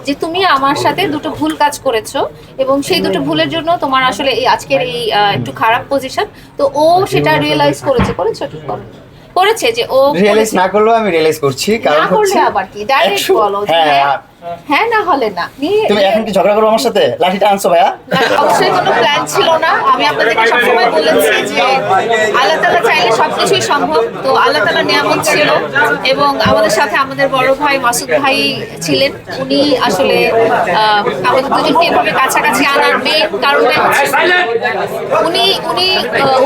যে তুমি আমার সাথে দুটো ভুল কাজ করেছো এবং সেই দুটো ভুলের জন্য তোমার আসলে এই আজকের এই একটু খারাপ পজিশন। তো ও সেটা রিয়েলাইজ করেছে কি করেছে যে ও রিয়েলাইজ না করলেও আমি রিয়েলাইজ করছি, কারণ না করলে হচ্ছে আবার কি ডাইরেক্ট বলো যে হ্যাঁ হ্যাঁ না হলে না তুমি এখন কি ঝগড়া করবো আমার সাথে? লাঠিটা আনছো ভাইয়া? অবশ্যই কোনো প্ল্যান ছিল না। আমি আপনাদেরকে সবসময় বলেছি যে আল্লাহ তাআলা চাইলে সবকিছুই সম্ভব। তো আল্লাহ তাআলা নিয়ামত ছিল এবং আমাদের সাথে আমাদের বড় ভাই মাসুদ ভাই ছিলেন। উনি আসলে আমাদের দুজনকে এভাবে কাছাকাছি আনার মেন কারণটাই হচ্ছে উনি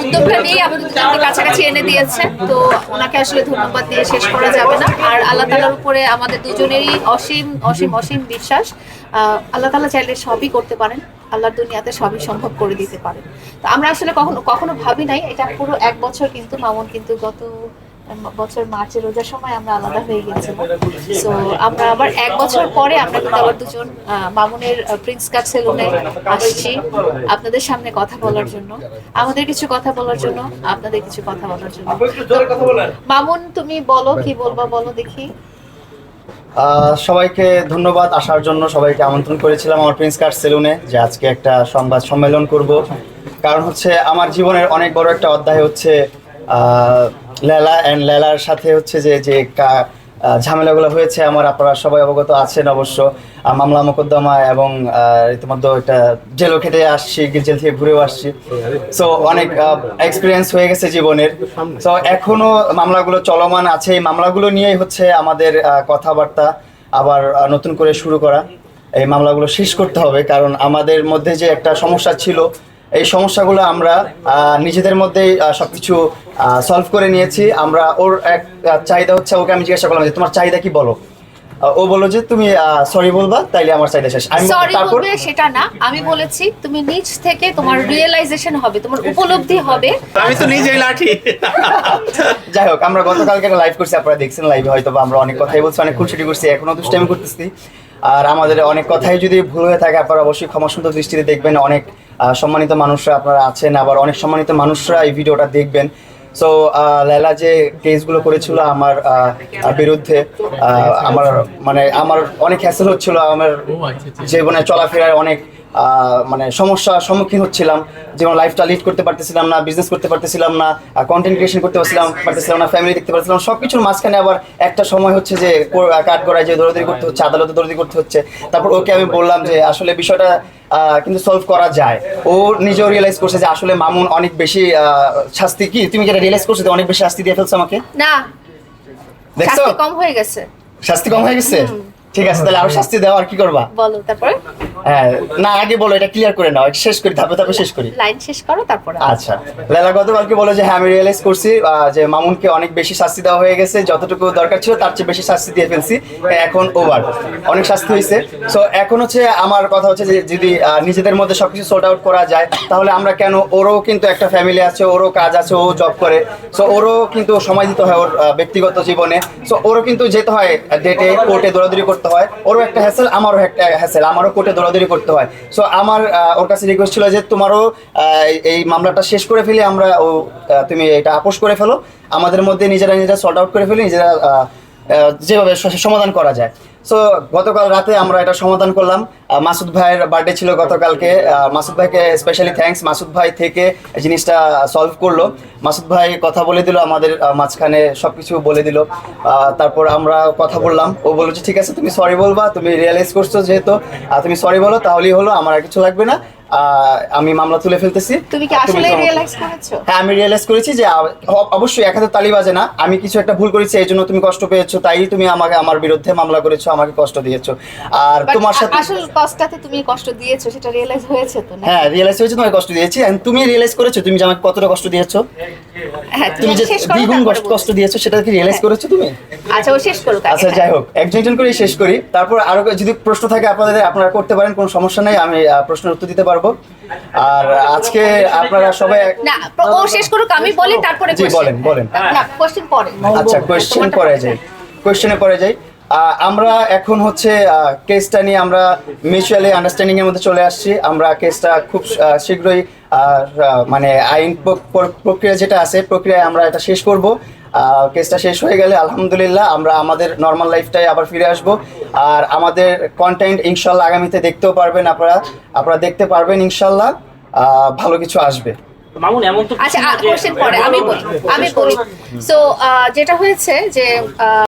উদ্যোগটা নিয়ে আমাদের দুজনকে কাছাকাছি এনে দিয়েছেন। তো ওনাকে আসলে ধন্যবাদ দিয়ে শেষ করা যাবে না। আর আল্লাহ তাআলার উপরে আমাদের দুজনেরই অসীম অসীম অসীম বিশ্বাস। আল্লাহ তাআলা চাইলে সবই করতে পারেন, আল্লাহর দুনিয়াতে সবই সম্ভব করে দিতে পারেন। তো আমরা আসলে কখনো ভাবি নাই এটা পুরো 1 বছর, কিন্তু মামুন কিন্তু গত বছর মার্চে রোজার সময় আমরা আলাদা হয়ে গেছিলাম। সো আমরা আবার 1 বছর পরে আমরা কিন্তু আবার দুজন মামুনের প্রিন্স কাট সেলুনে আসছি আপনাদের সামনে কথা বলার জন্য, আমাদের কিছু কথা বলার জন্য, আপনাদের কিছু কথা বলার জন্য। মামুন তুমি বলো, কি বলবা বলো দেখি। সবাইকে ধন্যবাদ আসার জন্য। সবাইকে আমন্ত্রণ করেছিলাম আমার প্রিন্স কাট সেলুনে যে আজকে একটা সংবাদ সম্মেলন করব। কারণ হচ্ছে আমার জীবনের অনেক বড় একটা অধ্যায় হচ্ছে লেলা অ্যান্ড লেলার সাথে হচ্ছে যে ঝামেলাগুলো হয়েছে আমার, আপনারা সবাই অবগত আছেন অবশ্য। মামলা মোকদ্দমা এবং ইতিমধ্যে একটা জেলও খেটে আসছি, জেল থেকে ঘুরেও আসছি। সো অনেক এক্সপিরিয়েন্স হয়ে গেছে জীবনের। সো এখনো মামলাগুলো চলমান আছে, এই মামলাগুলো নিয়েই হচ্ছে আমাদের কথাবার্তা আবার নতুন করে শুরু করা। এই মামলাগুলো শেষ করতে হবে, কারণ আমাদের মধ্যে যে একটা সমস্যা ছিল এই সমস্যাগুলো আমরা নিজেদের মধ্যেই সবকিছু সলভ করে নিয়েছি। আমরা ওর এক চাহিদা হচ্ছে, ওকে আমি জিজ্ঞাসা করলাম যে তোমার চাহিদা কি বলো। ও বললো যে তুমি সরি বলবা, তাইলে আমার চাহিদা শেষ। আমি সরি বলবে সেটা না, আমি বলেছি তুমি নিজ থেকে তোমার রিয়েলাইজেশন হবে, তোমার উপলব্ধি হবে। আমি তো নিজেই লাঠি। যাই হোক, আমরা গতকালকে একটা লাইভ করছি, আপনারা দেখছেন লাইভে হয়তো আমরা অনেক কথাই বলছি, অনেক খুনসুটি করছি, এখনো দুষ্টামি করতেছি। আর আমাদের অনেক কথাই যদি ভুল হয়ে থাকে আপনারা অবশ্যই ক্ষমা সুন্দর দৃষ্টিতে দেখবেন। অনেক সম্মানিত মানুষরা আপনারা আছেন, আবার অনেক সম্মানিত মানুষরা এই ভিডিওটা দেখবেন। সো লেলা যে কেসগুলো করেছিল আমার বিরুদ্ধে, আমার অনেক হ্যাসেল হচ্ছিল, আমার জীবনে চলাফেরার অনেক মানে সমস্যার সম্মুখীন হচ্ছিলাম। যেমন লাইফটা লিড করতে পারতেছিলাম না, বিজনেস করতে পারতেছিলাম না, কন্টেন্ট ক্রিয়েশন করতে পারতেছিলাম না, ফ্যামিলি দেখতে পারতেছিলাম, সব কিছুর মাঝখানে আবার একটা সময় হচ্ছে যে কাঠগড়ায় যে দৌড়াদৌড়ি করতে হচ্ছে, আদালতে দৌড়াদৌড়ি করতে হচ্ছে। তারপর ওকে আমি বললাম যে আসলে বিষয়টা কিন্তু সলভ করা যায়। ও নিজেও রিয়েলাইজ করছে যে আসলে মামুন অনেক বেশি শাস্তি, কি তুমি যেটা রিয়েলাইজ করছো অনেক বেশি শাস্তি দিয়ে ফেলছো আমাকে? না, দেখছো শাস্তি কম হয়ে গেছে। শাস্তি কম হয়ে গেছে? ঠিক আছে, তাহলে আরো শাস্তি দাও, আর কি করবা বলো তারপরে। হ্যাঁ না, আগে বলো, এটা ক্লিয়ার করে নাও, শেষ করি, ধাপে ধাপে শেষ করি। লাইন শেষ করো তারপরে। আচ্ছা, লেলা গতকালকে বলে যে হ্যাঁ আমি রিয়েলাইজ করছি যে মামুনকে অনেক বেশি শাস্তি দেওয়া হয়ে গেছে, যতটুকু দরকার ছিল তার চেয়ে বেশি শাস্তি দিয়ে ফেলছি, এখন ওভার অনেক শাস্তি হয়েছে। সো এখন হচ্ছে আমার কথা হচ্ছে যে যদি নিজেদের মধ্যে সবকিছু সর্ট আউট করা যায় তাহলে আমরা কেন, ওরও কিন্তু একটা ফ্যামিলি আছে, ওরও কাজ আছে, ও জব করে, সো ওরও কিন্তু সময় দিতে হয় ওর ব্যক্তিগত জীবনে। সো ওরও কিন্তু যেতে হয় ডেটে, কোর্টে দৌড়াদৌড়ি করতে হয়, ওরও একটা হ্যাসেল, আমারও একটা হ্যাসেল, আমারও কোর্টে দৌড়াদৌড়ি করতে হয়। সো আমার ওর কাছে রিকোয়েস্ট ছিল যে তোমারও এই মামলাটা শেষ করে ফেলি আমরা, তুমি এটা আপোষ করে ফেলো, আমাদের মধ্যে নিজেরা সর্ট আউট করে ফেলি, নিজেরা যেভাবে সমাধান করা যায়। সো গতকাল রাতে আমরা এটা সমাধান করলাম। মাসুদ ভাইয়ের বার্থডে ছিল গতকালকে, মাসুদ ভাইকে স্পেশালি থ্যাঙ্কস। মাসুদ ভাই থেকে জিনিসটা সলভ করলো, মাসুদ ভাই কথা বলে দিল, আমাদের মাঝখানে সব কিছু বলে দিল। তারপর আমরা কথা বললাম, ও বললো যে ঠিক আছে তুমি সরি বলবা, তুমি রিয়েলাইজ করছো যেহেতু তুমি সরি বলো, তাহলেই হলো, আমার আর কিছু লাগবে না, আমি মামলা তুলে ফেলতেছি। তুমি কি আসলে রিয়েলাইজ করেছো? হ্যাঁ আমি রিয়েলাইজ করেছি যে অবশ্যই এক হাতে তালি বাজে না, আমি কিছু একটা ভুল করেছি, এই জন্য তুমি কষ্ট পেয়েছো, তাই তুমি আমাকে আমার বিরুদ্ধে মামলা করেছো, আমাকে কষ্ট দিয়েছো। আর তোমার সাথে আসল কষ্টটাতে তুমি কষ্ট দিয়েছো, সেটা রিয়েলাইজ হয়েছে তো না? হ্যাঁ রিয়েলাইজ হয়েছে, তোমাকে কষ্ট দিয়েছি, তুমি রিয়েলাইজ করেছো তুমি যে আমাকে কতটা কষ্ট দিয়েছো, হ্যাঁ তুমি যে দ্বিগুণ কষ্ট দিয়েছো সেটা কি রিয়েলাইজ করেছো তুমি? আচ্ছা ও শেষ করো। আচ্ছা যাই হোক, একজন করেই শেষ করি, তারপর আরো যদি প্রশ্ন থাকে আপনারা করতে পারেন, কোনো সমস্যা নেই, আমি প্রশ্নের উত্তর দিতে পারবো। আর আজকে আপনারা সবাই না, ও শেষ করুক, আমি বলি তারপরে জি বলেন। না, কোশ্চেন পরে। আচ্ছা কোয়েশ্চেনে পরে যাই। আমরা এখন হচ্ছে কেসটা নিয়ে আমরা মিউচুয়ালি আন্ডারস্ট্যান্ডিং এর মধ্যে চলে আসছি। আমরা কেসটা খুব শীঘ্রই মানে আইন প্রক্রিয়া যেটা আছে প্রক্রিয়ায় আমরা এটা শেষ করব। কেসটা শেষ হয়ে গেলে আলহামদুলিল্লাহ আমরা আমাদের নর্মাল লাইফটাই আবার ফিরে আসব। আর আমাদের কন্টেন্ট ইনশাল্লাহ আগামীতে দেখতেও পারবেন, আপনারা দেখতে পারবেন ইনশাল্লাহ, ভালো কিছু আসবে। মামুন এমন তো আচ্ছা কোশ্চেন পরে আমি বলি। সো যেটা হয়েছে যে